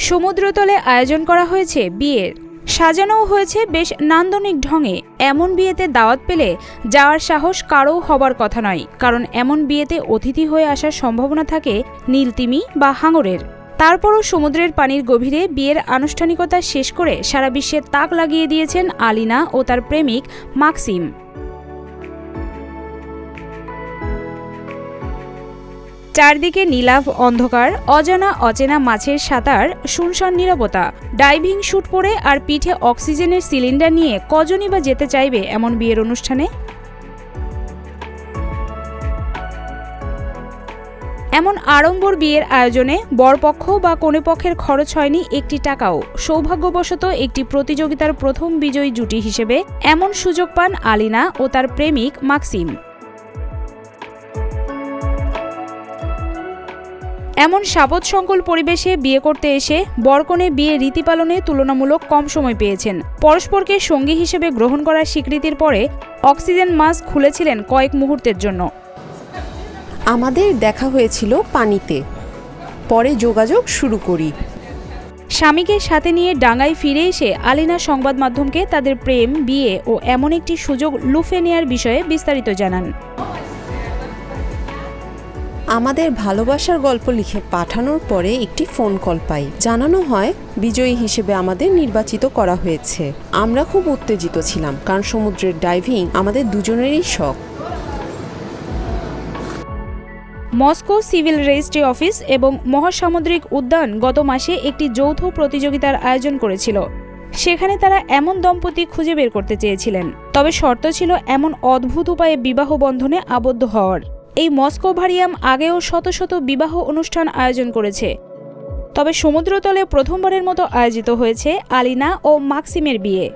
সমুদ্রতলে আয়োজন করা হয়েছে বিয়ের, সাজানোও হয়েছে বেশ নান্দনিক ঢঙে। এমন বিয়েতে দাওয়াত পেলে যাওয়ার সাহস কারও হবার কথা নয়, কারণ এমন বিয়েতে অতিথি হয়ে আসার সম্ভাবনা থাকে নীলতিমি বা হাঙরের। তারপরও সমুদ্রের পানির গভীরে বিয়ের আনুষ্ঠানিকতা শেষ করে সারা বিশ্বে তাক লাগিয়ে দিয়েছেন আলিনা ও তার প্রেমিক মাক্সিম। চারদিকে নীলাভ অন্ধকার, অজানা অচেনা মাছের সাঁতার, শুনশান নীরবতা। ডাইভিং স্যুট পরে আর পিঠে অক্সিজেনের সিলিন্ডার নিয়ে কজনই বা যেতে চাইবে এমন বিয়ের অনুষ্ঠানে? এমন আড়ম্বর বিয়ের আয়োজনে বরপক্ষ বা কনেপক্ষের খরচ হয়নি একটি টাকাও। সৌভাগ্যবশত একটি প্রতিযোগিতার প্রথম বিজয়ী জুটি হিসেবে এমন সুযোগ পান আলিনা ও তার প্রেমিক মাক্সিম। এমন সাবৎসংকুল পরিবেশে বিয়ে করতে এসে বরকনে বিয়ে রীতি পালনে তুলনামূলক কম সময় পেয়েছেন। পরস্পরকে সঙ্গী হিসেবে গ্রহণ করার স্বীকৃতির পরে অক্সিজেন মাস্ক খুলেছিলেন কয়েক মুহূর্তের জন্য। আমাদের দেখা হয়েছিল পানিতে, পরে যোগাযোগ শুরু করি। স্বামীকে সাথে নিয়ে ডাঙ্গায় ফিরে এসে আলিনা সংবাদ মাধ্যমকে তাদের প্রেম, বিয়ে ও এমন একটি সুযোগ লুফে নেয়ার বিষয়ে বিস্তারিত জানান। আমাদের ভালোবাসার গল্প লিখে পাঠানোর পরে একটি ফোন কল পাই। জানানো হয় বিজয়ী হিসেবে আমাদের নির্বাচিত করা হয়েছে। আমরা খুব উত্তেজিত ছিলাম, কারণ সমুদ্রের ডাইভিং আমাদের দুজনেরই শখ। মস্কো সিভিল রেজিস্ট্রি অফিস এবং মহাসামুদ্রিক উদ্যান গত মাসে একটি যৌথ প্রতিযোগিতার আয়োজন করেছিল। সেখানে তারা এমন দম্পতি খুঁজে বের করতে চেয়েছিলেন, তবে শর্ত ছিল এমন অদ্ভুত উপায়ে বিবাহ বন্ধনে আবদ্ধ হওয়ার। এই মস্কো ভারিয়াম আগেও শত শত বিবাহ অনুষ্ঠান আয়োজন করেছে, তবে সমুদ্রতলে প্রথমবারের মতো আয়োজিত হয়েছে আলিনা ও মাক্সিমের বিয়ে।